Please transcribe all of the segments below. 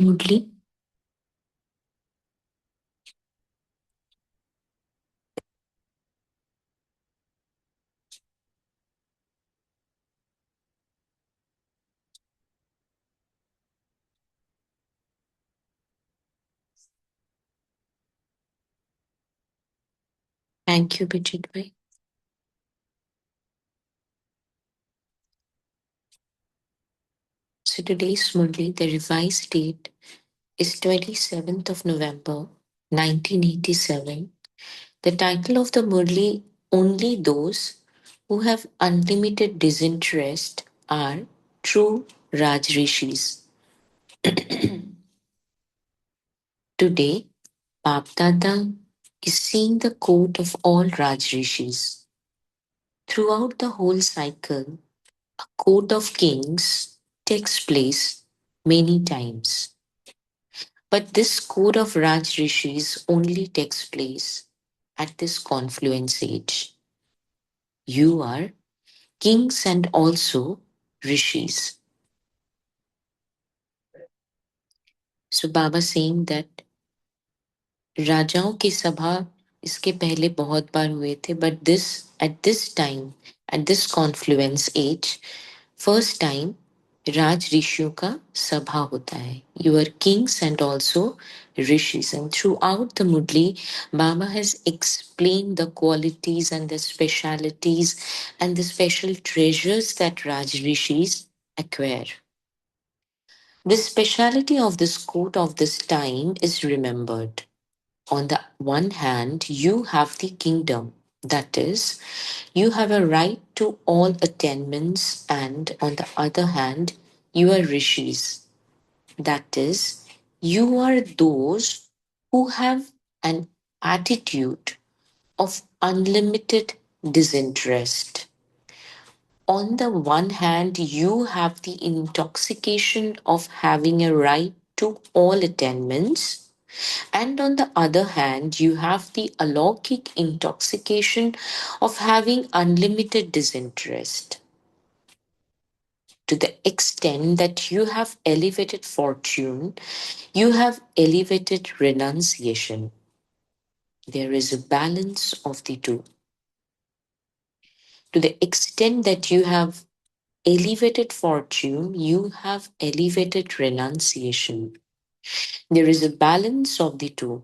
Murli, thank you, Bijit bhai. So today's Murli, the revised date is 27th of November, 1987. The title of the Murli, Only Those Who Have Unlimited Disinterest Are True Raj Rishis. Today, Bap Dada is seeing the quote of all Raj Rishis. Throughout the whole cycle, a court of kings takes place many times. But this code of Raj Rishis only takes place at this confluence age. You are kings and also rishis. So Baba saying that राजाओं की सभा इसके पहले बहुत बार हुए थे, but this at this time, at this confluence age, first time राज ऋषियों का सभा होता है. You are kings and also rishis. And throughout the Mudli, Baba has explained the qualities and the specialities and the special treasures that Raj rishis acquire. The speciality of this court of this time is remembered. On the one hand, you have the kingdom. That is, you have a right to all attainments, and on the other hand, you are rishis. That is, you are those who have an attitude of unlimited disinterest. On the one hand, you have the intoxication of having a right to all attainments, and on the other hand, you have the alaukic intoxication of having unlimited disinterest. To the extent that you have elevated fortune, you have elevated renunciation. There is a balance of the two. To the extent that you have elevated fortune, you have elevated renunciation. There is a balance of the two.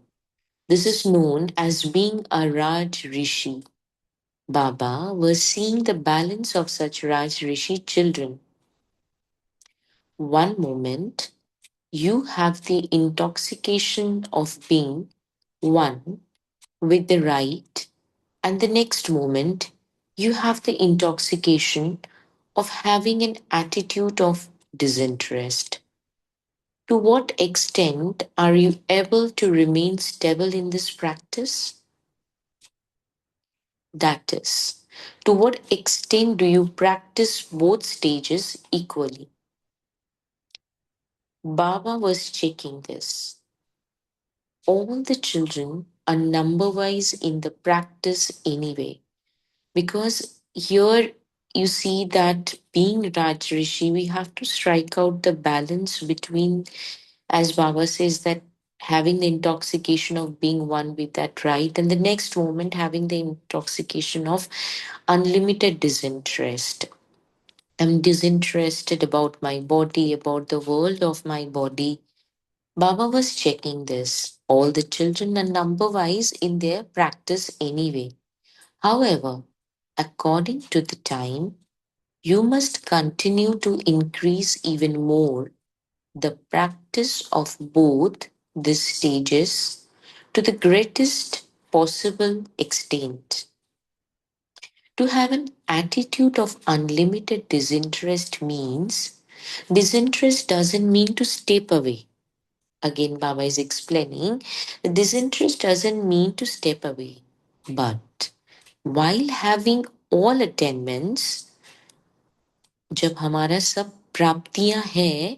This is known as being a Raj Rishi. Baba was seeing the balance of such Raj Rishi children. One moment, you have the intoxication of being one with the right, and the next moment, you have the intoxication of having an attitude of disinterest. To what extent are you able to remain stable in this practice? That is, to what extent do you practice both stages equally? Baba was checking this. All the children are number wise in the practice anyway, because here you see that being Raj Rishi, we have to strike out the balance between, as Baba says, that having the intoxication of being one with that right, and the next moment having the intoxication of unlimited disinterest. I'm disinterested about my body, about the world of my body. Baba was checking this. All the children are number wise in their practice anyway. However, according to the time, you must continue to increase even more the practice of both these stages to the greatest possible extent. To have an attitude of unlimited disinterest means disinterest doesn't mean to step away. Again, Baba is explaining the disinterest doesn't mean to step away. But while having all attainments, जब हमारा सब प्राप्तियां हैं,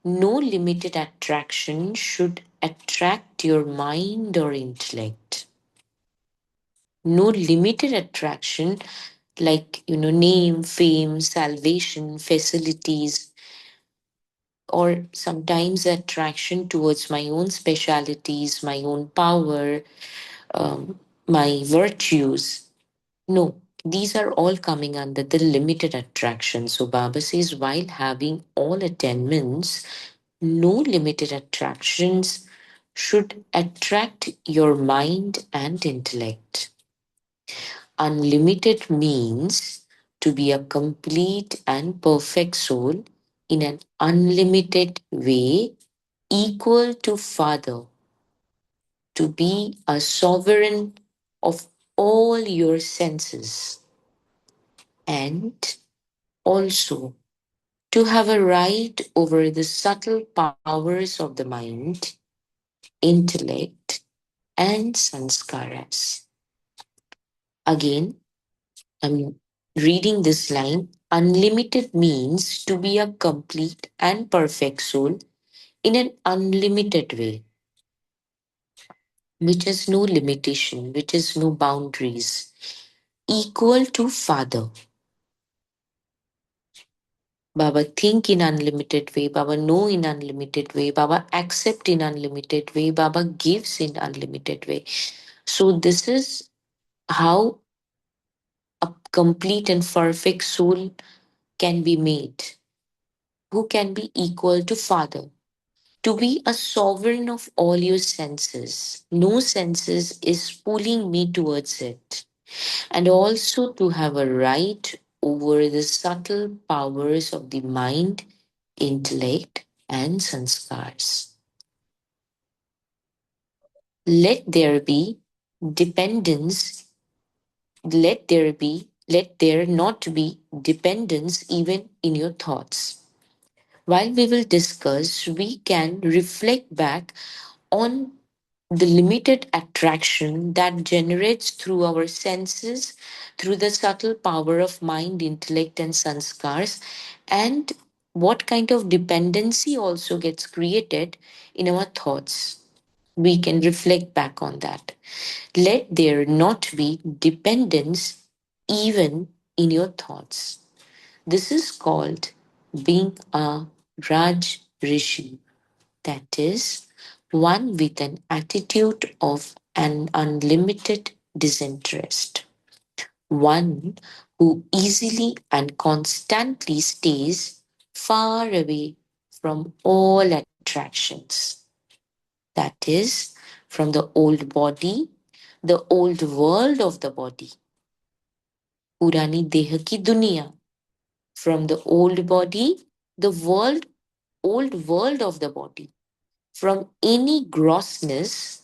no limited attraction should attract your mind or intellect. No limited attraction like, name, fame, salvation, facilities, or sometimes attraction towards my own specialities, my own power, my virtues. No, these are all coming under the limited attraction. So Baba says, while having all attainments, no limited attractions should attract your mind and intellect. Unlimited means to be a complete and perfect soul in an unlimited way, equal to Father, to be a sovereign of all your senses, and also to have a right over the subtle powers of the mind, intellect, and sanskaras. Again, I'm reading this line. Unlimited means to be a complete and perfect soul in an unlimited way, which has no limitation, which has no boundaries, equal to Father. Baba think in unlimited way, Baba know in unlimited way, Baba accept in unlimited way, Baba gives in unlimited way. So this is how a complete and perfect soul can be made, who can be equal to Father. To be a sovereign of all your senses. No senses is pulling me towards it. And also to have a right over the subtle powers of the mind, intellect, and sanskars. Let there be dependence, let there not be dependence even in your thoughts. While we will discuss, we can reflect back on the limited attraction that generates through our senses, through the subtle power of mind, intellect, and sanskars, and what kind of dependency also gets created in our thoughts. We can reflect back on that. Let there not be dependence even in your thoughts. This is called being a Raj Rishi, that is, one with an attitude of an unlimited disinterest, one who easily and constantly stays far away from all attractions, that is, from the old body, the old world of the body, Purani Deha ki Duniya, from the old body, the old world of the body, from any grossness,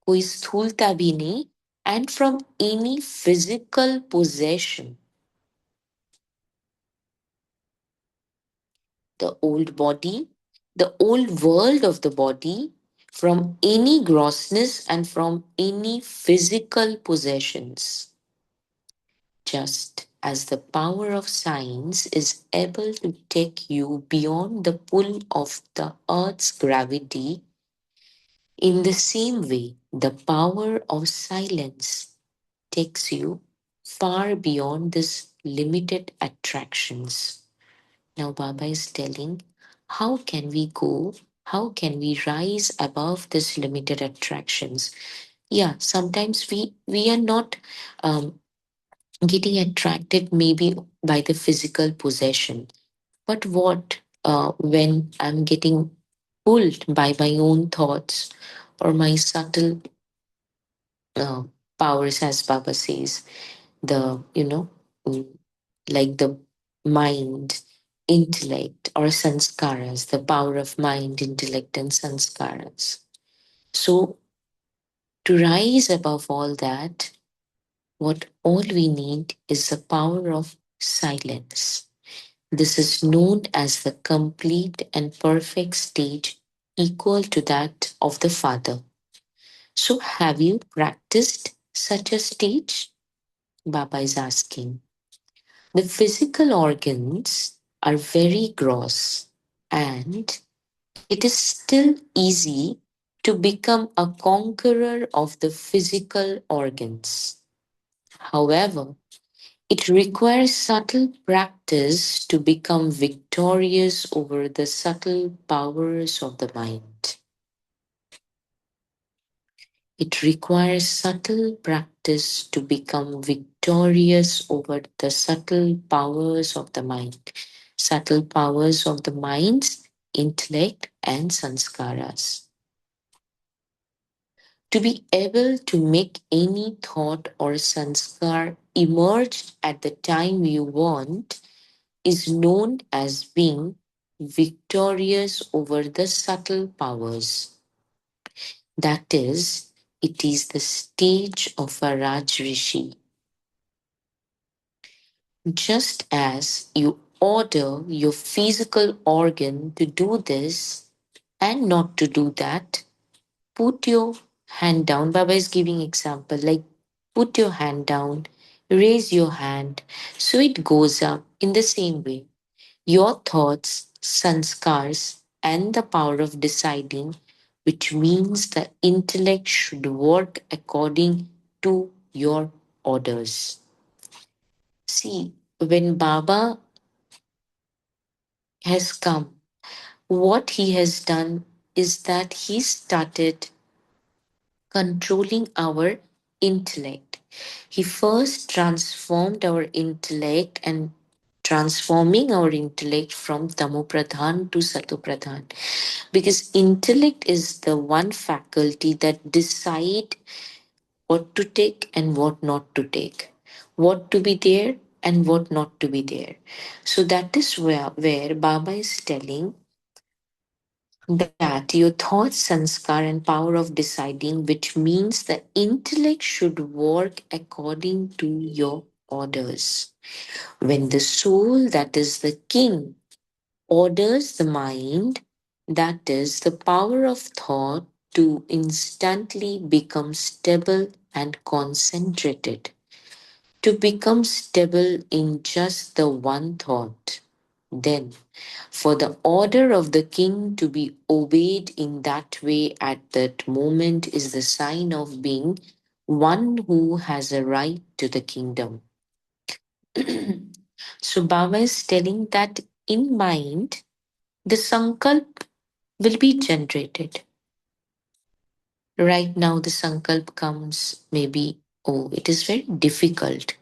कोई स्थूलता भी नहीं, and from any physical possession. The old body, the old world of the body, from any grossness and from any physical possessions. Just as the power of science is able to take you beyond the pull of the earth's gravity, in the same way, the power of silence takes you far beyond this limited attractions. Now, Baba is telling, how can we go? How can we rise above this limited attractions? Yeah, sometimes we are not getting attracted maybe by the physical possession. But what when I'm getting pulled by my own thoughts or my subtle uh, powers, as Baba says, the, mm, like the mind, intellect, or sanskaras, the power of mind, intellect, and sanskaras. So, to rise above all that, what all we need is the power of silence. This is known as the complete and perfect stage equal to that of the Father. So, have you practiced such a stage? Baba is asking. The physical organs are very gross, and it is still easy to become a conqueror of the physical organs. However, it requires subtle practice to become victorious victorious over the subtle powers of the mind. It requires subtle practice to become victorious over the subtle powers of the mind. Subtle powers of the mind's intellect and sanskaras. To be able to make any thought or sanskar emerge at the time you want is known as being victorious over the subtle powers. That is, it is the stage of a Raj Rishi. Just as you order your physical organ to do this and not to do that, put your hand down. Baba is giving example like put your hand down, raise your hand, so it goes up in the same way. Your thoughts, sanskars, and the power of deciding, which means the intellect should work according to your orders. See, when Baba has come, what he has done is that he started controlling our intellect. He first transformed our intellect and transforming our intellect from Tamo Pradhan to Sato Pradhan. Because intellect is the one faculty that decide what to take and what not to take, what to be there and what not to be there. So that is where Baba is telling that your thoughts, sanskar, and power of deciding, which means the intellect should work according to your orders. When the soul, that is the king, orders the mind, that is the power of thought, to instantly become stable and concentrated, to become stable in just the one thought. Then, for the order of the king to be obeyed in that way at that moment is the sign of being one who has a right to the kingdom. So, Baba is telling that in mind, the sankalp will be generated. Right now, the sankalp comes maybe, oh, it is very difficult.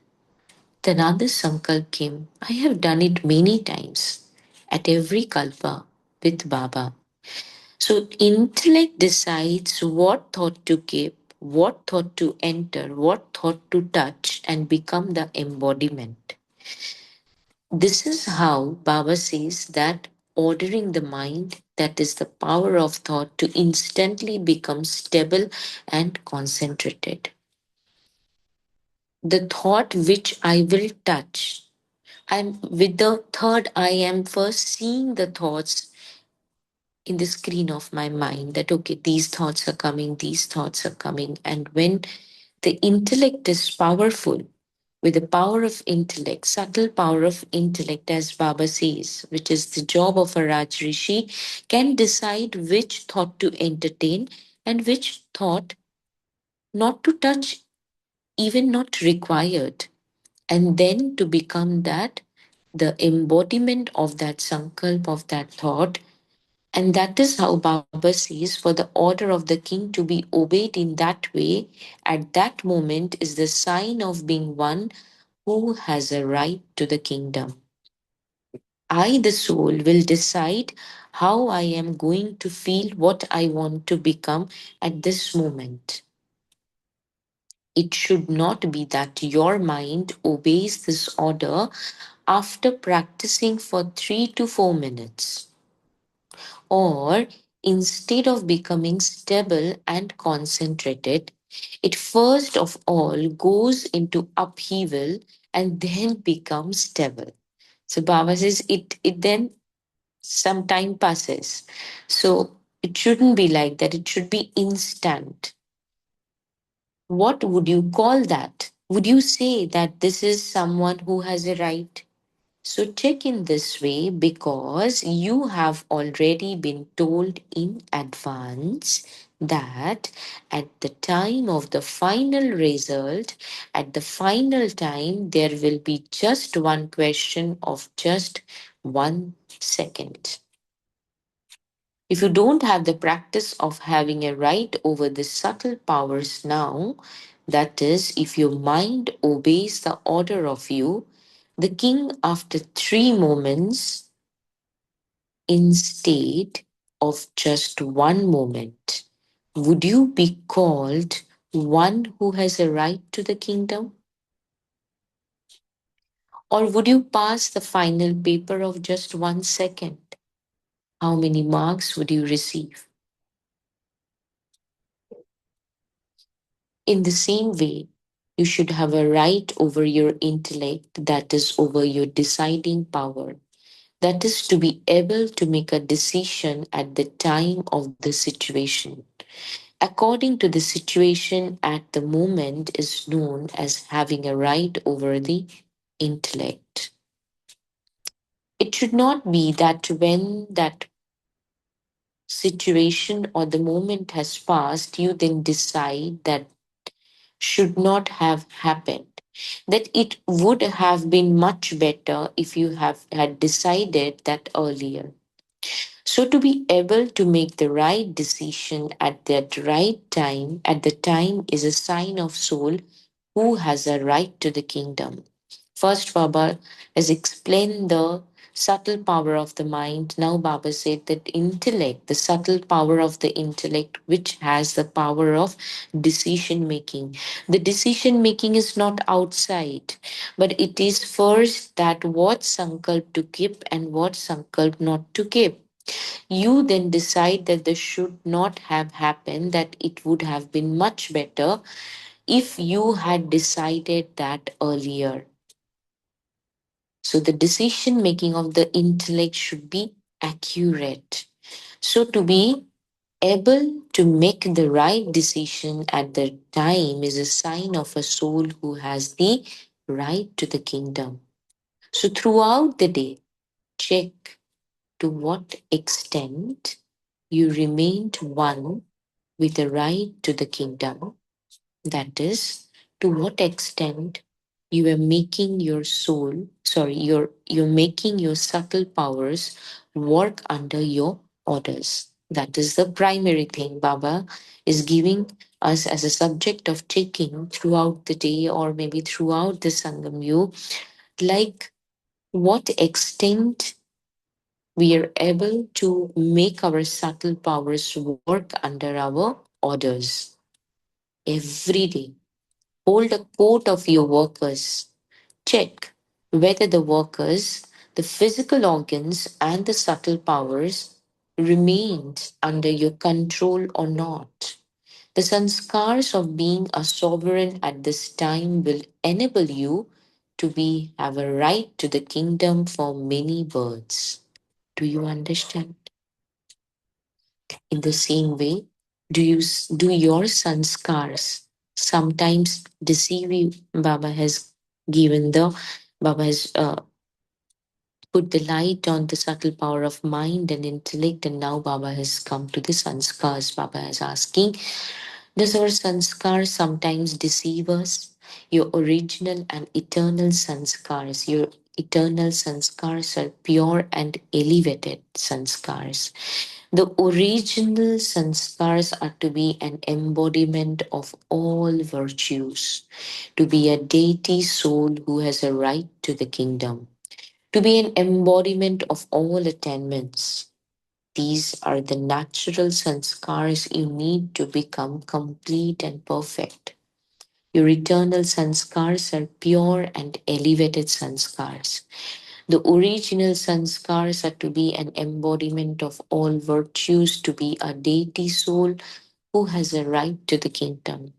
Then another sankalp came. I have done it many times at every kalpa with Baba. So, intellect decides what thought to keep, what thought to enter, what thought to touch, and become the embodiment. This is how Baba says that ordering the mind, that is the power of thought, to instantly become stable and concentrated. The thought which I will touch, I'm with the third I am first seeing the thoughts in the screen of my mind that okay, these thoughts are coming, these thoughts are coming. And when the intellect is powerful, with the power of intellect, subtle power of intellect, as Baba says, which is the job of a Raj Rishi, can decide which thought to entertain and which thought not to touch, even not required. And then to become that, the embodiment of that sankalp, of that thought. And that is how Baba says for the order of the king to be obeyed in that way, at that moment is the sign of being one who has a right to the kingdom. I, the soul, will decide how I am going to feel, what I want to become at this moment. It should not be that your mind obeys this order after practicing for 3 to 4 minutes, or instead of becoming stable and concentrated, it first of all goes into upheaval and then becomes stable. So Baba says it then some time passes. So it shouldn't be like that. It should be instant. What would you call that? Would you say that this is someone who has a right? So check in this way because you have already been told in advance that at the time of the final result, at the final time, there will be just one question of just 1 second. If you don't have the practice of having a right over the subtle powers now, that is, if your mind obeys the order of you, the king after 3 moments instead of just 1 moment, would you be called one who has a right to the kingdom? Or would you pass the final paper of just 1 second? How many marks would you receive? In the same way, you should have a right over your intellect, that is, over your deciding power. That is to be able to make a decision at the time of the situation. According to the situation at the moment is known as having a right over the intellect. It should not be that when that situation or the moment has passed, you then decide that should not have happened. That it would have been much better if you have had decided that earlier. So to be able to make the right decision at that right time, at the time is a sign of soul who has a right to the kingdom. First, Baba has explained the subtle power of the mind. Now, Baba said that intellect, the subtle power of the intellect, which has the power of decision making. The decision making is not outside, but it is first that what sankalp to keep and what sankalp not to keep. You then decide that this should not have happened, that it would have been much better if you had decided that earlier. So the decision making of the intellect should be accurate. So to be able to make the right decision at the time is a sign of a soul who has the right to the kingdom. So throughout the day, check to what extent you remained one with the right to the kingdom. That is, to what extent you are making your soul, sorry, you're making your subtle powers work under your orders. That is the primary thing Baba is giving us as a subject of checking throughout the day or maybe throughout the Sangam you, like what extent we are able to make our subtle powers work under our orders every day. Hold a court of your workers. Check whether the workers, the physical organs, and the subtle powers remained under your control or not. The sanskars of being a sovereign at this time will enable you to be have a right to the kingdom for many births. Do you understand? In the same way, do your sanskars sometimes deceive you? Baba has put the light on the subtle power of mind and intellect, and now Baba has come to the sanskars. Baba is asking, does our sanskar sometimes deceive us? Your original and eternal sanskars, your eternal sanskars are pure and elevated sanskars. The original sanskars are to be an embodiment of all virtues, to be a deity soul who has a right to the kingdom, to be an embodiment of all attainments. These are the natural sanskars you need to become complete and perfect. Your eternal sanskars are pure and elevated sanskars. The original sanskars are to be an embodiment of all virtues, to be a deity soul who has a right to the kingdom.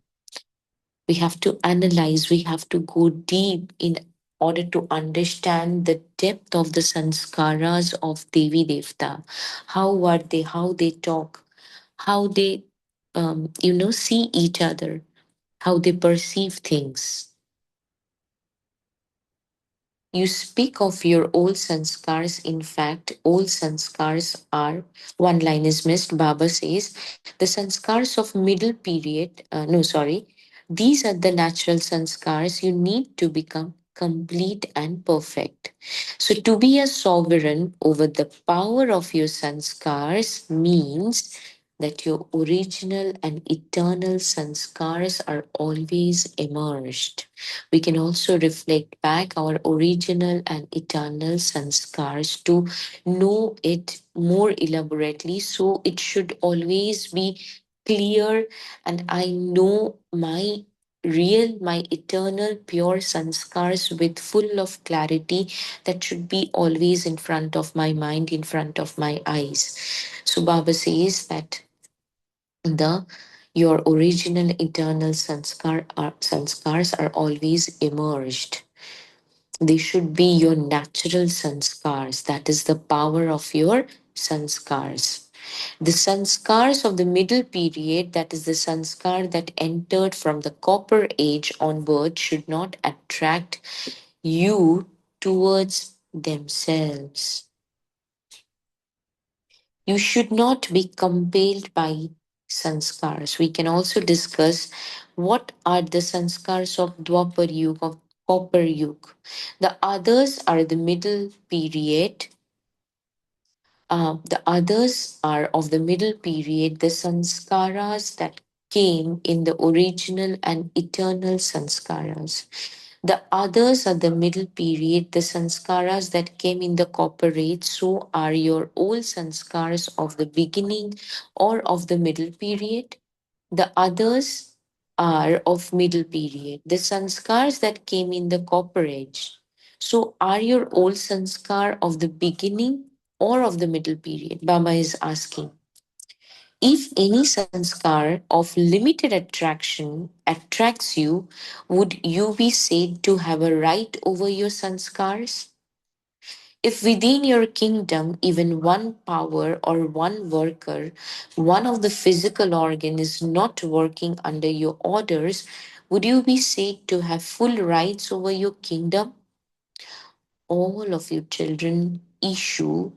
We have to analyze, we have to go deep in order to understand the depth of the sanskaras of Devi Devta. How are they, how they talk, how they, see each other, how they perceive things. You speak of your old sanskars. In fact, old sanskars are, one line is missed. Baba says, the sanskars of middle period, no, sorry, these are the natural sanskars you need to become complete and perfect. So, to be a sovereign over the power of your sanskars means that your original and eternal sanskars are always immersed. We can also reflect back our original and eternal sanskars to know it more elaborately. So, it should always be clear, and I know my real, my eternal, pure sanskars with full of clarity that should be always in front of my mind, in front of my eyes. So Baba says that the your original eternal sanskars are always emerged. They should be your natural sanskars. That is the power of your sanskars. The sanskars of the middle period, that is the sanskar that entered from the copper age onward, should not attract you towards themselves. You should not be compelled by sanskars. We can also discuss what are the sanskars of Dwapar Yuga, of Copper Yuga. The others are the middle period. The others are of the middle period, the sanskaras that came in the original and eternal sanskaras. The others are the middle period, the sanskaras that came in the copper age. So are your old sanskaras of the beginning or of the middle period. The others are of middle period, the sanskars that came in the copper age. So are your old sanskar of the beginning or of the middle period? Baba is asking. If any sanskar of limited attraction attracts you, would you be said to have a right over your sanskars? If within your kingdom, even one power or one worker, one of the physical organ is not working under your orders, would you be said to have full rights over your kingdom? All of you children issue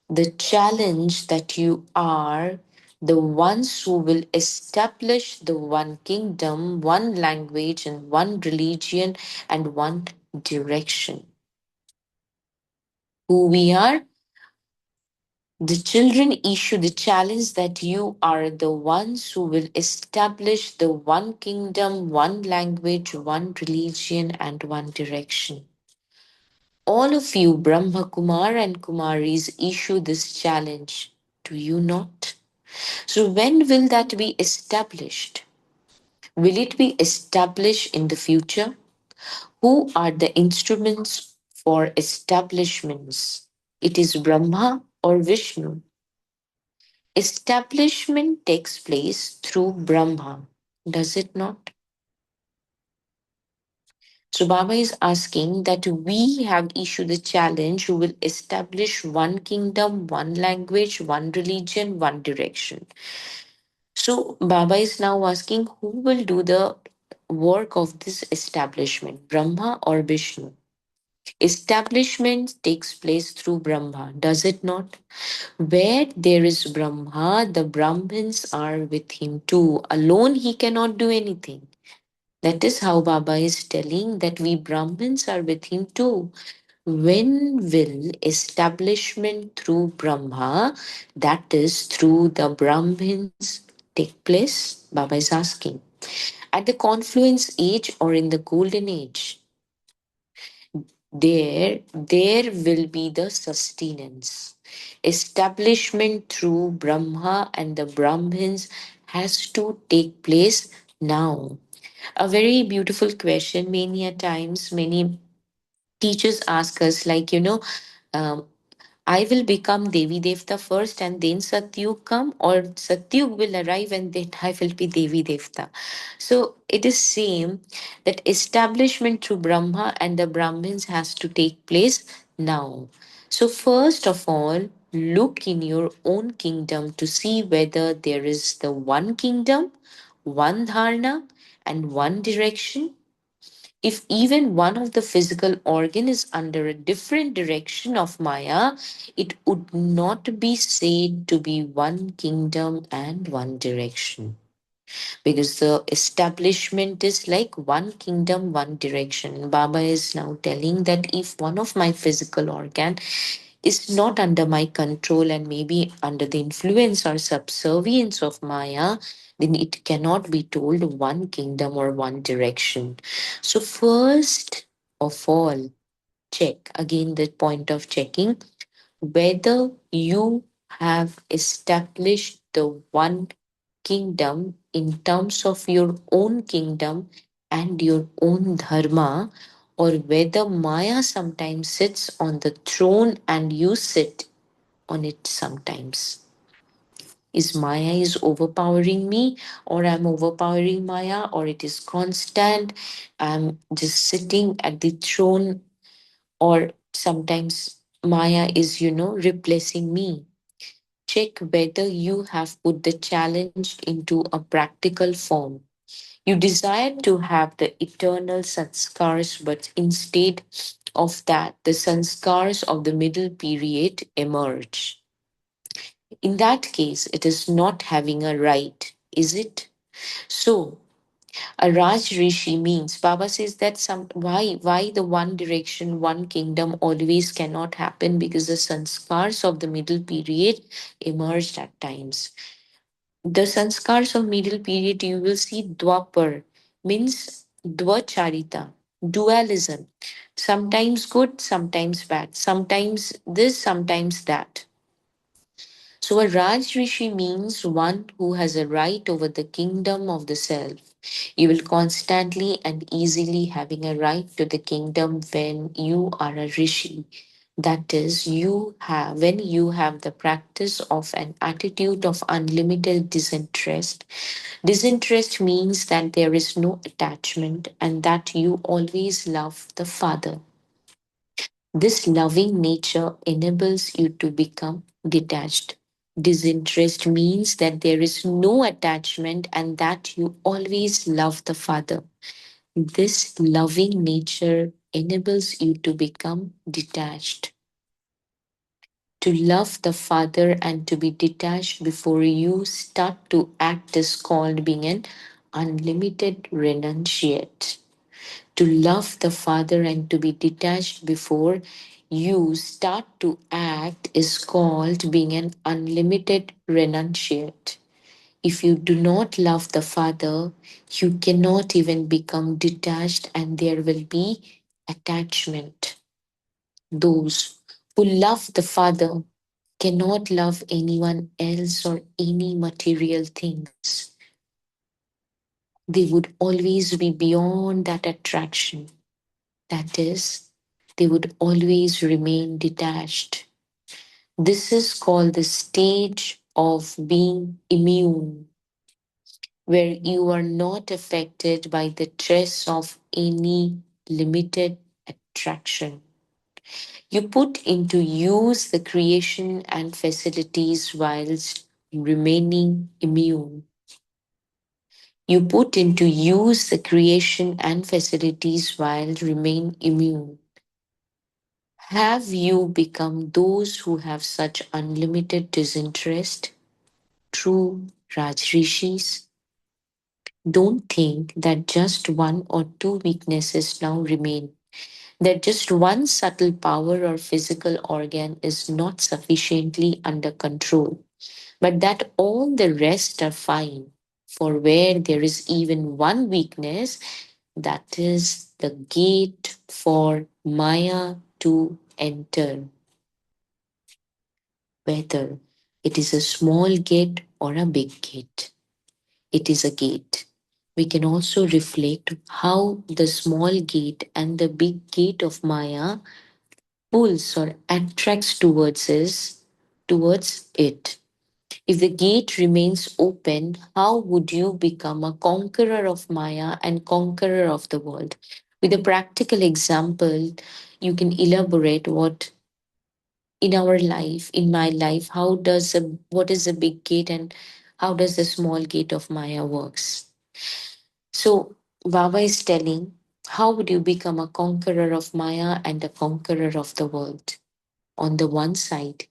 the challenge that you are the ones who will establish the one kingdom, one language, and one religion, and one direction. Who we are? The children issue the challenge that you are the ones who will establish the one kingdom, one language, one religion, and one direction. All of you, Brahma Kumar and Kumaris, issue this challenge. Do you not? So, when will that be established? Will it be established in the future? Who are the instruments for establishments? It is Brahma or Vishnu. Establishment takes place through Brahma, does it not? So Baba is asking that we have issued the challenge who will establish one kingdom, one language, one religion, one direction. So Baba is now asking who will do the work of this establishment, Brahma or Vishnu? Establishment takes place through Brahma, does it not? Where there is Brahma, the Brahmins are with him too. Alone he cannot do anything. That is how Baba is telling that we Brahmins are with him too. When will establishment through Brahma, that is through the Brahmins, take place? Baba is asking. At the confluence age or in the golden age? There will be the sustenance. Establishment through Brahma and the Brahmins has to take place now. A very beautiful question. Many a times, many teachers ask us, like, um, I will become Devi Devta first and then Satyug come, or Satyug will arrive and then I will be Devi Devta. So it is same that establishment through Brahma and the Brahmins has to take place now. So first of all, look in your own kingdom to see whether there is the one kingdom, one dharna, and one direction. If even one of the physical organ is under a different direction of Maya, it would not be said to be one kingdom and one direction. because the establishment is like one kingdom, one direction. Baba is now telling that if one of my physical organ is not under my control and maybe under the influence or subservience of Maya, then it cannot be told one kingdom or one direction. So, first of all, check again the point of checking whether you have established the one kingdom in terms of your own kingdom and your own dharma, or whether Maya sometimes sits on the throne and you sit on it sometimes. Is Maya is overpowering me, or I'm overpowering Maya, or it is constant? I'm just sitting at the throne, or sometimes Maya is, replacing me. Check whether you have put the challenge into a practical form. You desire to have the eternal sanskars, but instead of that, the sanskars of the middle period emerge. In that case, it is not having a right, is it? So, a Raj Rishi means Baba says that why the one direction, one kingdom always cannot happen because the sanskars of the middle period emerged at times. The sanskars of middle period, you will see Dwapar means Dvacharita, dualism. Sometimes good, sometimes bad, sometimes this, sometimes that. So a Raj Rishi means one who has a right over the kingdom of the self. You will constantly and easily having a right to the kingdom when you are a Rishi. That is, you have when you have the practice of an attitude of unlimited disinterest. Disinterest means that there is no attachment and that you always love the Father. This loving nature enables you to become detached. Disinterest means that there is no attachment and that you always love the Father. This loving nature enables you to become detached. To love the Father and to be detached before you start to act is called being an unlimited renunciate. To love the Father and to be detached before you start to act is called being an unlimited renunciate. If you do not love the Father, you cannot even become detached and there will be attachment. Those who love the Father cannot love anyone else or any material things. They would always be beyond that attraction. That is, they would always remain detached. This is called the stage of being immune, where you are not affected by the stress of any limited attraction. You put into use the creation and facilities whilst remaining immune. You put into use the creation and facilities while remain immune. Have you become those who have such unlimited disinterest? True Raj Rishis, don't think that just one or two weaknesses now remain, that just one subtle power or physical organ is not sufficiently under control, but that all the rest are fine. For where there is even one weakness, that is the gate for Maya to enter, whether it is a small gate or a big gate. It is a gate. We can also reflect how the small gate and the big gate of Maya pulls or attracts towards it. If the gate remains open, how would you become a conqueror of Maya and conqueror of the world? With a practical example, you can elaborate what in our life, in my life, what is the big gate and how does the small gate of Maya works? So Baba is telling, how would you become a conqueror of Maya and a conqueror of the world? On the one side,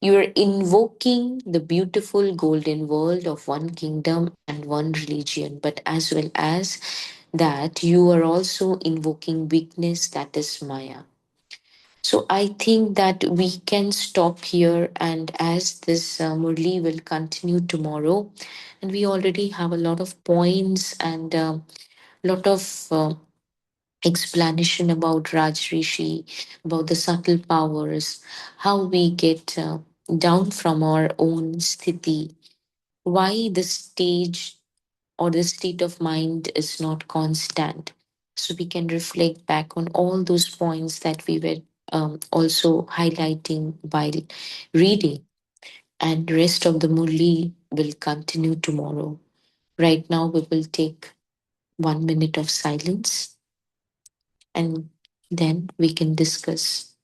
You are invoking the beautiful golden world of one kingdom and one religion, but as well as that, you are also invoking weakness, that is Maya. So I think that we can stop here, and as this Murli will continue tomorrow, and we already have a lot of points and a lot of explanation about Raj Rishi, about the subtle powers, how we get down from our own sthiti, why the stage or the state of mind is not constant. So we can reflect back on all those points that we were also highlighting while reading. And rest of the Murli will continue tomorrow. Right now, we will take 1 minute of silence and then we can discuss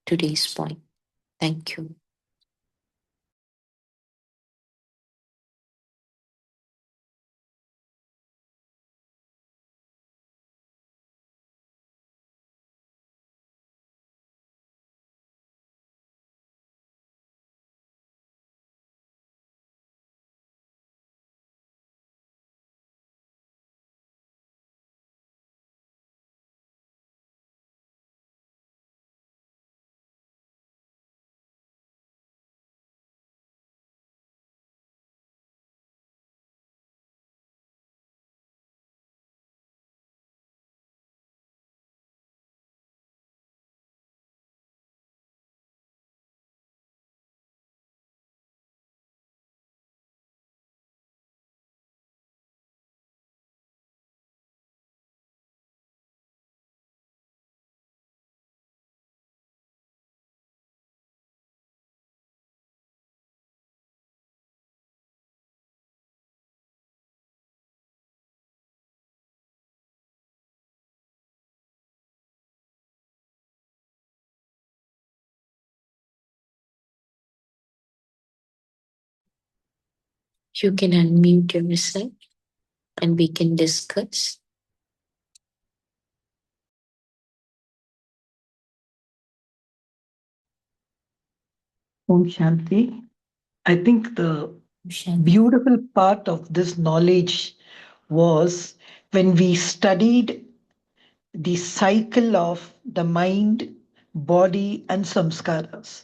today's point. Thank you. You can unmute yourself and we can discuss. Om Shanti. I think the Shanti. beautiful part of this knowledge was when we studied the cycle of the mind, body, and samskaras.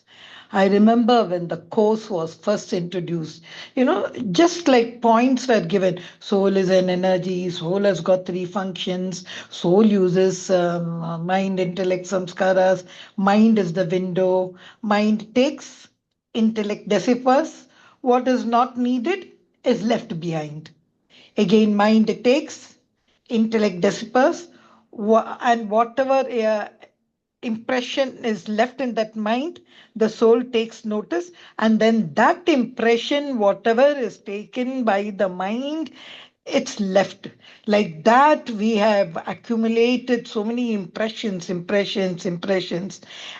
I remember when the course was first introduced, just like points were given. Soul is an energy, soul has got three functions, soul uses mind, intellect, samskaras, mind is the window, mind takes, intellect deciphers, what is not needed is left behind. Again, mind takes, intellect disperses, and whatever impression is left in that mind, the soul takes notice, and then that impression, whatever is taken by the mind, it's left. Like that, we have accumulated so many impressions,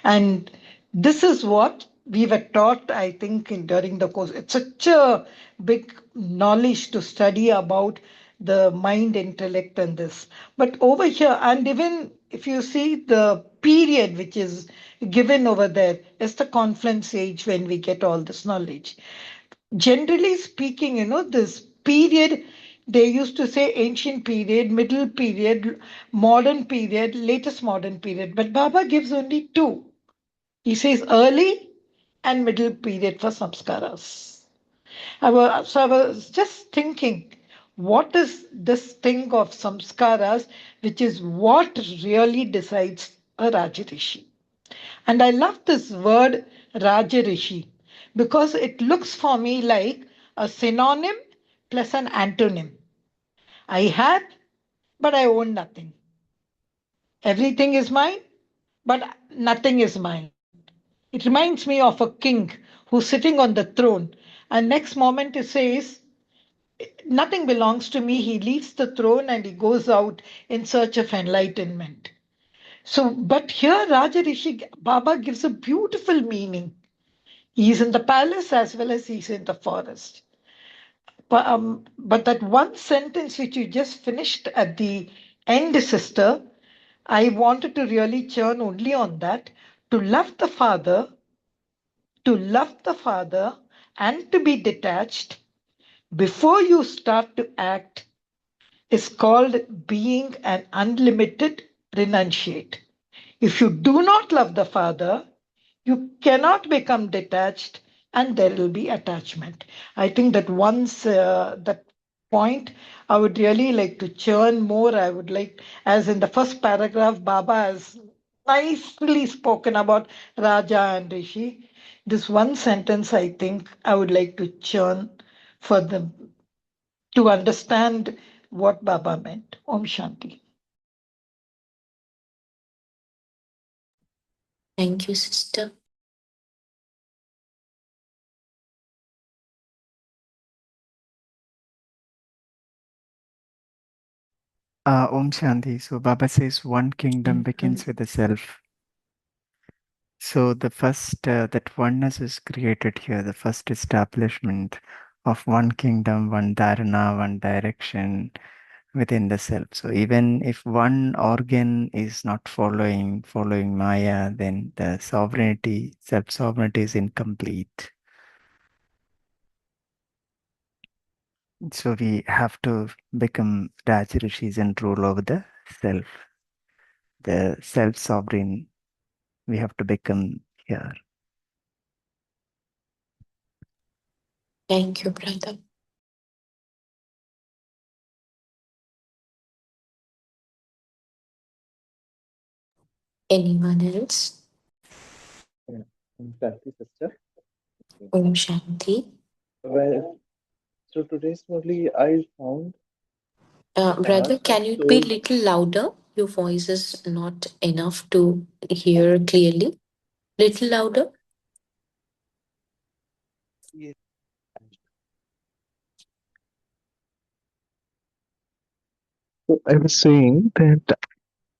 and this is what we were taught, I think, during the course. It's such a big knowledge to study about the mind, intellect, and this. But over here, and even if you see the period which is given over there, is the confluence age when we get all this knowledge. Generally speaking, this period, they used to say ancient period, middle period, modern period, latest modern period. But Baba gives only two. He says early and middle period for samskaras. So I was just thinking, what is this thing of samskaras, which is what really decides a Rajarishi? And I love this word Rajarishi because it looks for me like a synonym plus an antonym. I had, but I own nothing. Everything is mine, but nothing is mine. It reminds me of a king who's sitting on the throne, and next moment he says, nothing belongs to me. He leaves the throne and he goes out in search of enlightenment. So, but here Rajarishi Baba gives a beautiful meaning. He's in the palace as well as he's in the forest. But that one sentence which you just finished at the end, sister, I wanted to really churn only on that. To love the Father to love the Father and to be detached before you start to act is called being an unlimited renunciate. If you do not love the Father, you cannot become detached and there will be attachment. I think that once that point, I would really like to churn more. I would like, as in the first paragraph, Baba has nicely spoken about Raja and Rishi. This one sentence, I think I would like to churn for them to understand what Baba meant. Om Shanti. Thank you, sister. Om Shanti. So Baba says one kingdom begins with the self. So the first, that oneness is created here, the first establishment of one kingdom, one dharana, one direction within the self. So even if one organ is not following Maya, then the sovereignty, self-sovereignty is incomplete. So we have to become Raj Rishis and rule over the self, the self-sovereign. We have to become here. Thank you, brother. Anyone else? Yeah. Thank you, sister. Om Shanti. Well, so today's Murli, I found Brother, parts of can you be a soul. little louder? Your voice is not enough to hear clearly. Little louder. Yes. So I was saying that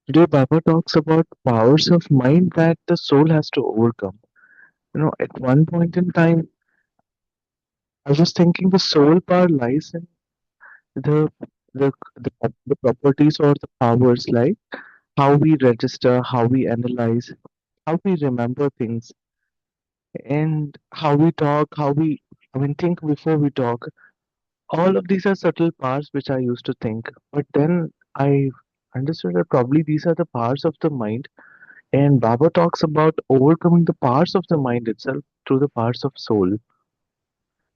today Baba talks about powers of mind that the soul has to overcome. At one point in time, I was thinking the soul power lies in the the properties or the powers like how we register, how we analyze, how we remember things, and how we talk, think before we talk. All of these are subtle parts which I used to think, but then I understood that probably these are the parts of the mind, and Baba talks about overcoming the parts of the mind itself through the parts of soul.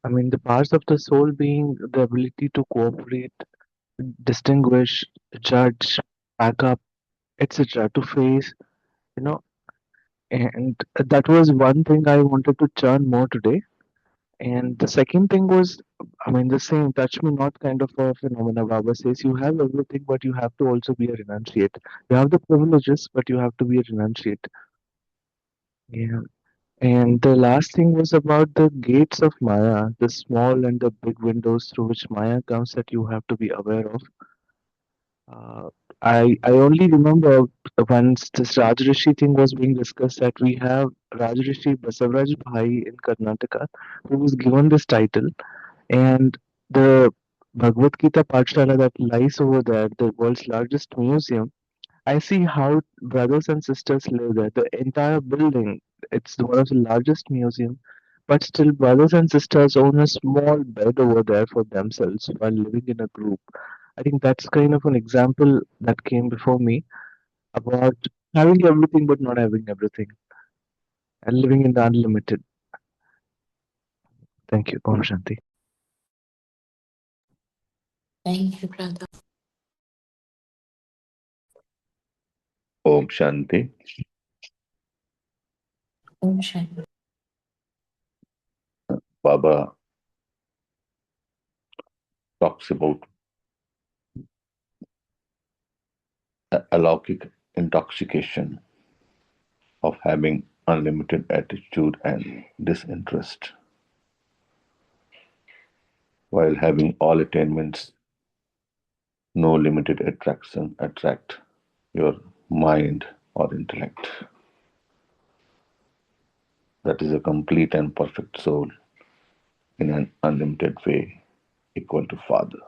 The parts of the soul being the ability to cooperate, distinguish, judge, back up, etc., to face, you know, and that was one thing I wanted to churn more today. And the second thing was, the same touch me not kind of a phenomena. Baba says you have everything, but you have to also be a renunciate. You have the privileges, but you have to be a renunciate. Yeah. And the last thing was about the gates of Maya, the small and the big windows through which Maya comes that you have to be aware of. Uh, I only remember once this Raj Rishi thing was being discussed that we have Raj Rishi Basavaraj Bhai in Karnataka who was given this title. And the Bhagavad Gita Pathshala that lies over there, the world's largest museum, I see how brothers and sisters live there. The entire building, it's one of the largest museum, but still brothers and sisters own a small bed over there for themselves while living in a group. I think that's kind of an example that came before me about having everything but not having everything and living in the unlimited. Thank you. Om Shanti. Thank you, brother. Om Shanti. Om Shanti. Baba talks about alaukic intoxication of having unlimited attitude and disinterest, while having all attainments, no limited attraction attract your mind or intellect. That is a complete and perfect soul in an unlimited way, equal to Father.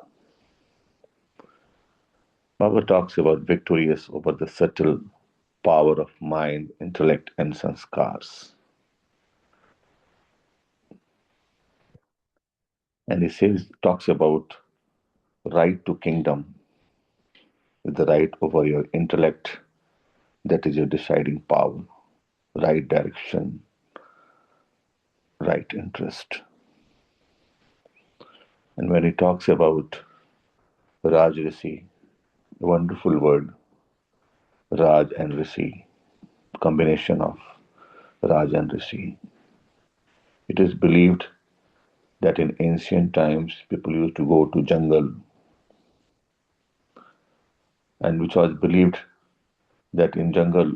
Baba talks about victorious over the subtle power of mind, intellect, and sanskars. And he says, talks about right to kingdom, the right over your intellect, that is your deciding power, right direction, right interest. And when he talks about Raj Rishi, a wonderful word, Raj and Rishi, combination of Raj and Rishi. It is believed that in ancient times people used to go to jungle, and which was believed that in jungle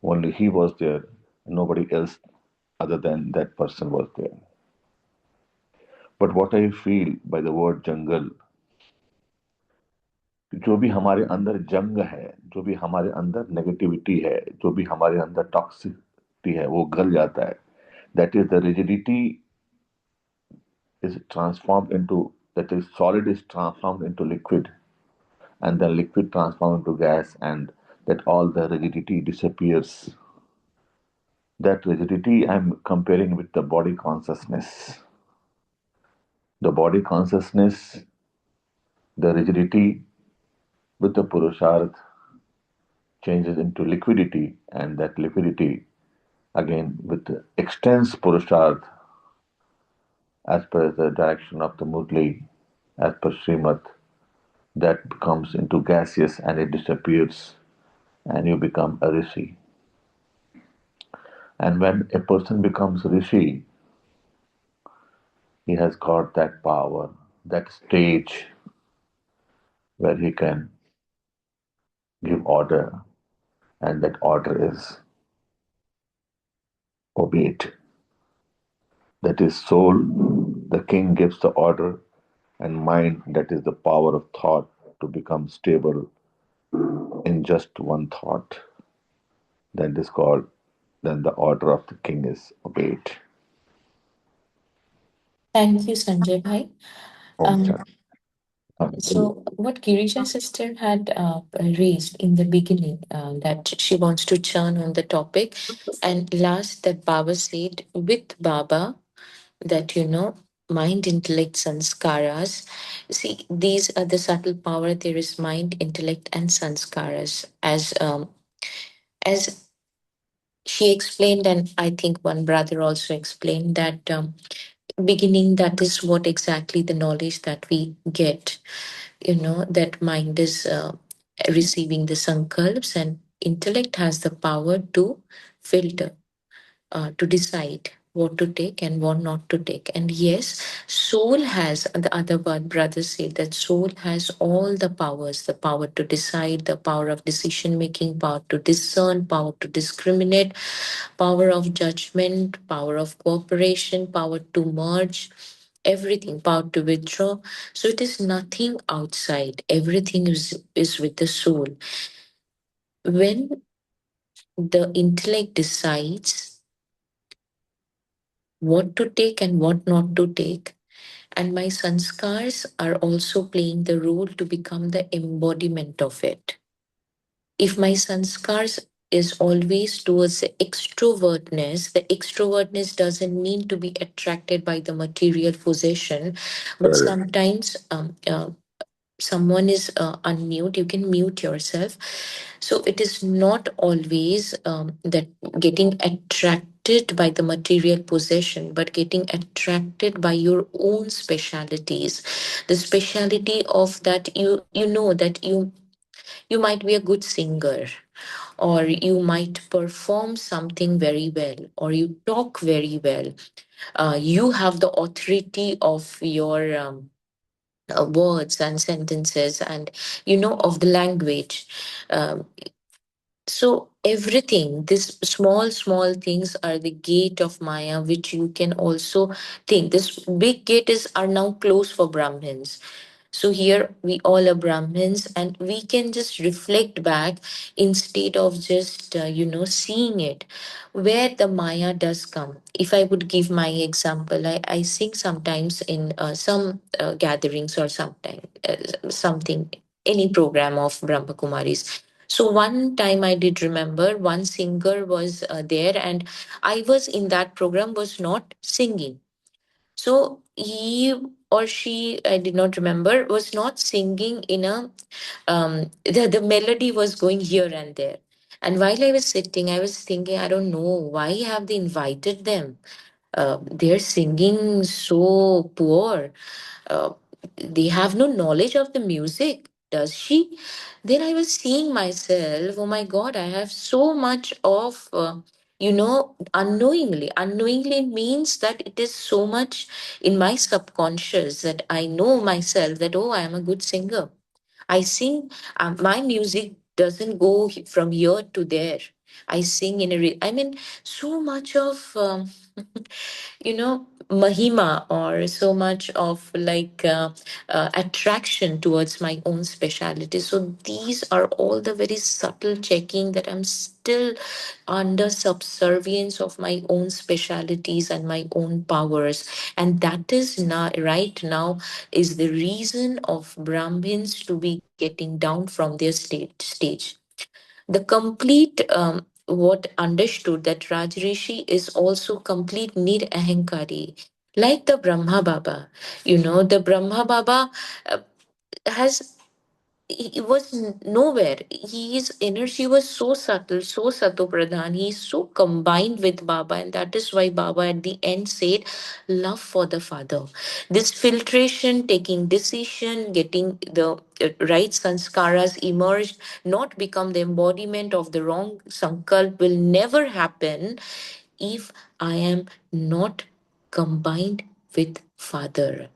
only he was there, nobody else other than that person was there. But what I feel by the word jungle, जो भी हमारे अंदर जंग है, जो भी हमारे अंदर नेगेटिविटी है, जो भी हमारे अंदर टॉक्सिसिटी है, वो गल जाता है. That is, the rigidity is transformed into, that is, solid is transformed into liquid, and the liquid transformed into gas, and that all the rigidity disappears. That rigidity I'm comparing with the body consciousness. The body consciousness, the rigidity with the purusharth changes into liquidity, and that liquidity again with the extends purusharth as per the direction of the Murli, as per Srimad, that comes into gaseous and it disappears, and you become a rishi. And when a person becomes rishi, he has got that power, that stage where he can give order, and that order is obeyed. That is soul, the king gives the order, and mind, that is the power of thought, to become stable in just one thought. That is called, then the order of the king is obeyed. Thank you, Sanjay Bhai. Om Um, Shanti. so, what Girisha sister had raised in the beginning, that she wants to churn on the topic, and last that Baba said with Baba that mind, intellect, sanskaras. See, these are the subtle power. There is mind, intellect, and sanskaras. As she explained, and I think one brother also explained that. Beginning, that is what exactly the knowledge that we get, that mind is receiving the sankalps, and intellect has the power to filter, to decide what to take and what not to take. And yes, soul has, the other word brother said, that soul has all the powers, the power to decide, the power of decision making, power to discern, power to discriminate, power of judgment, power of cooperation, power to merge, everything, power to withdraw. So it is nothing outside, everything is with the soul. When the intellect decides what to take and what not to take, and my sanskars are also playing the role to become the embodiment of it. If my sanskars is always towards the extrovertness doesn't mean to be attracted by the material possession, but Correct. sometimes someone is unmute, you can mute yourself. So it is not always that getting attracted by the material possession, but getting attracted by your own specialities, the speciality of that you know that you might be a good singer, or you might perform something very well, or you talk very well. You have the authority of your words and sentences, and of the language. Um, so everything, these small things are the gate of Maya, which you can also think. This big gate is are now closed for Brahmins. So here we all are Brahmins, and we can just reflect back instead of just seeing it, where the Maya does come. If I would give my example, I sing sometimes in some gatherings, or sometime something, any program of Brahma Kumaris. So one time I did remember one singer was there, and I was in that program, was not singing. So he or she, I did not remember, was not singing in a the melody was going here and there. And while I was sitting, I was thinking, I don't know why have they invited them. They're singing so poor. Uh, they have no knowledge of the music, does she? Then I was seeing myself, oh my God, I have so much of, unknowingly means that it is so much in my subconscious that I know myself that, oh, I am a good singer. I sing, my music doesn't go from here to there. I sing in I mean, so much of, mahima, or so much of like attraction towards my own speciality. So these are all the very subtle checking that I'm still under subservience of my own specialities and my own powers. And that is now, right now, is the reason of Brahmins to be getting down from their stage. The complete what understood that Raj Rishi is also complete nir ahankari, like the Brahma Baba. The Brahma Baba uh, has he was nowhere. His energy was so subtle, so sato pradhan. He's so combined with Baba, and that is why Baba at the end said, "Love for the Father." This filtration, taking decision, getting the right sanskaras emerged, not become the embodiment of the wrong sankalp will never happen if I am not combined with Father,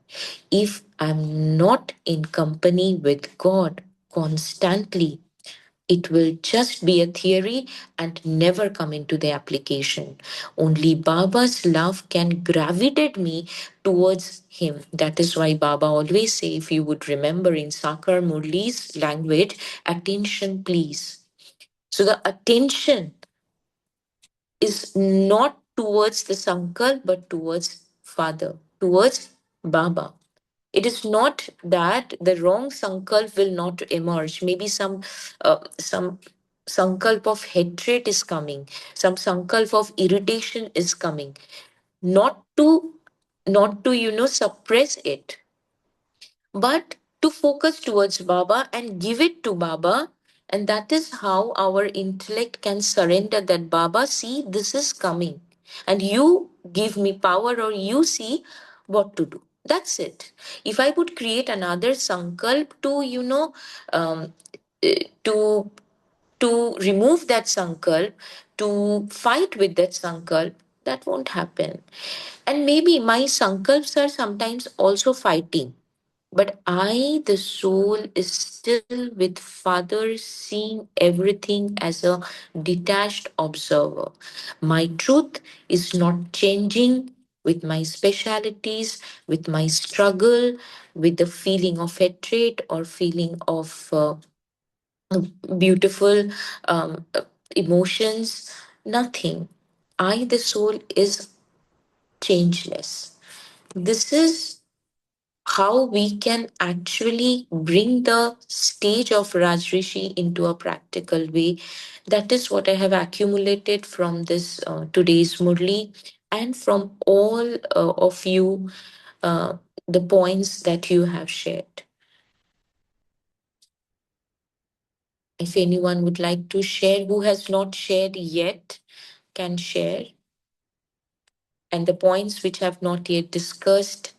if I'm not in company with God constantly, it will just be a theory and never come into the application. Only Baba's love can gravitate me towards him. That is why Baba always say, if you would remember in Sakar Murli's language, attention please. So the attention is not towards the Sankar but towards Father, towards Baba. It is not that the wrong sankalp will not emerge. Maybe some sankalp of hatred is coming, some sankalp of irritation is coming. Not to suppress it, but to focus towards Baba and give it to Baba. And that is how our intellect can surrender that Baba, see, this is coming. And you give me power, or you see what to do. That's it. If I would create another sankalp to, um, to remove that sankalp, to fight with that sankalp, that won't happen. And maybe my sankalps are sometimes also fighting, but I, the soul, is still with Father, seeing everything as a detached observer. My truth is not changing with my specialities, with my struggle, with the feeling of hatred or feeling of beautiful emotions. Nothing. I, the soul, is changeless. This is how we can actually bring the stage of Rajrishi into a practical way. That is what I have accumulated from this today's Murli, and from all of you, uh, the points that you have shared. If anyone would like to share who has not shared yet, can share. And the points which have not yet discussed,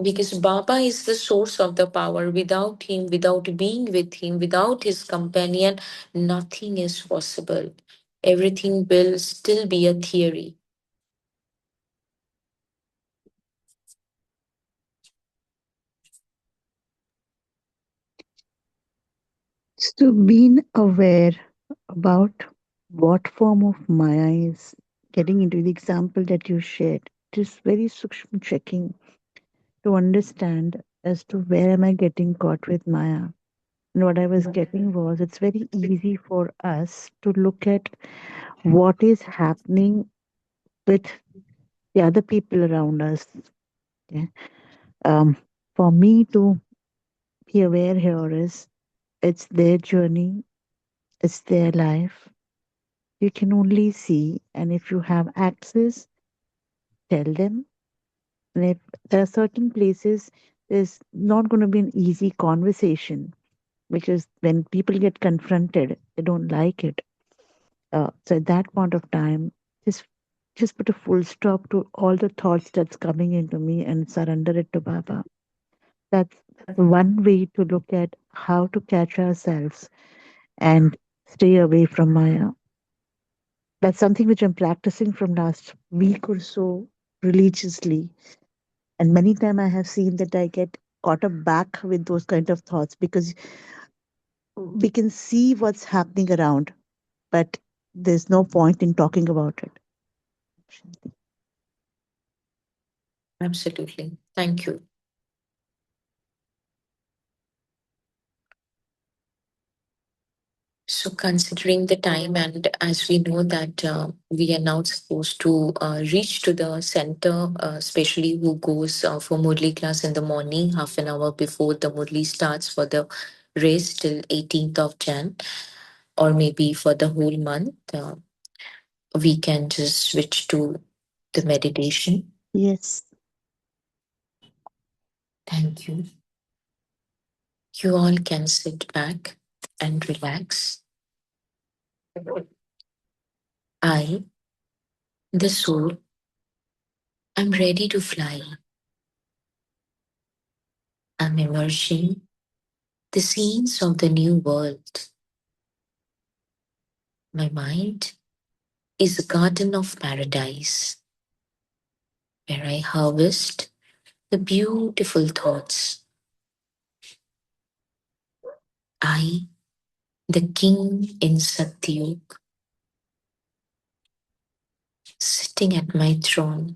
because Baba is the source of the power. Without him, without being with him, without his companion, nothing is possible. Everything will still be a theory. So, being aware about what form of Maya is getting into the example that you shared, it is very sukshma checking to understand as to where am I getting caught with Maya. And what I was getting was it's very easy for us to look at what is happening with the other people around us. Okay? Um, for me to be aware here is it's their journey, it's their life, You can only see, and if you have access, tell them. And if there are certain places, there's not going to be an easy conversation because when people get confronted, they don't like it. So at that point of time, just just put a full stop to all the thoughts that's coming into me and surrender it to Baba. That's one way to look at how to catch ourselves and stay away from Maya. That's something which I'm practicing from last week or so religiously. And many times I have seen that I get caught up back with those kind of thoughts because we can see what's happening around, but there's no point in talking about it. Absolutely. Thank you. So, considering the time, and as we know that we are now supposed to reach to the center, especially who goes for Murli class in the morning, half an hour before the Murli starts for the race till 18th of Jan, or maybe for the whole month, we can just switch to the meditation. Yes. Thank you. You all can sit back and relax. I, the soul, am ready to fly. I'm emerging the scenes of the new world. My mind is a garden of paradise where I harvest the beautiful thoughts. I, the king in Satyug, sitting at my throne,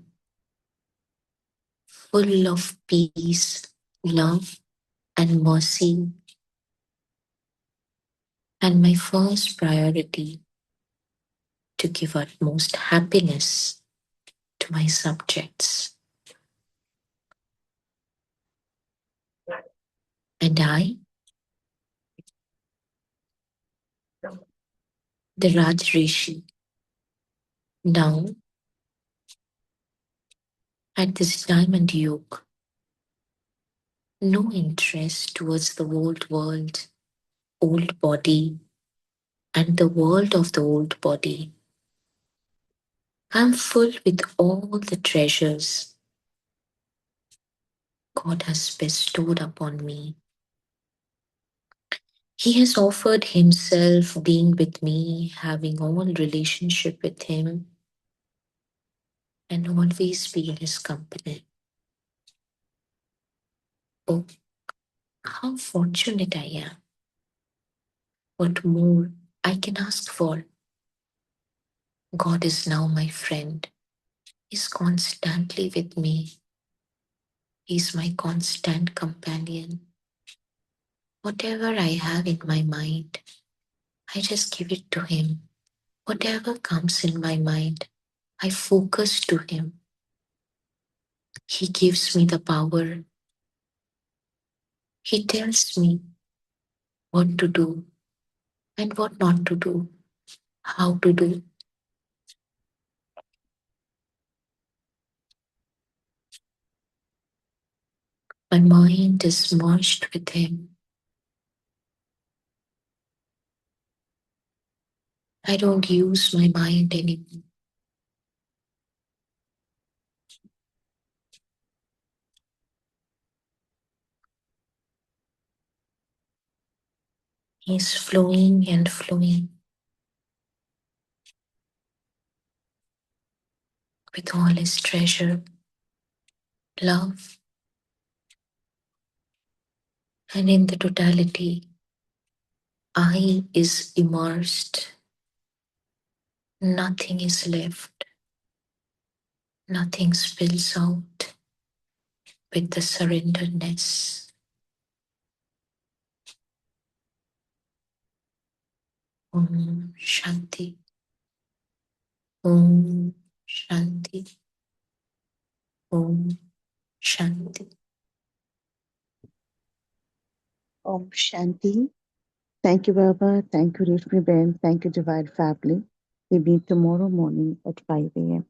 full of peace, love, and mercy. And my first priority to give utmost happiness to my subjects. And I, the Raj Rishi, now at this diamond yoke, no interest towards the old world, old body, and the world of the old body. I'm full with all the treasures God has bestowed upon me. He has offered Himself being with me, having all relationship with Him, and always be in His company. Oh, how fortunate I am. What more I can ask for? God is now my friend. He's constantly with me. He's my constant companion. Whatever I have in my mind, I just give it to Him. Whatever comes in my mind, I focus to Him. He gives me the power. He tells me what to do and what not to do, how to do. My mind is merged with Him. I don't use my mind anymore. He's flowing and flowing with all His treasure, love, and in the totality, I is immersed. Nothing is left. Nothing spills out with the surrenderedness. Om Shanti. Om Shanti. Om Shanti. Om Shanti. Thank you, Baba. Thank you, Rishmi Ben. Thank you, Divine Family. We meet tomorrow morning at 5 a.m.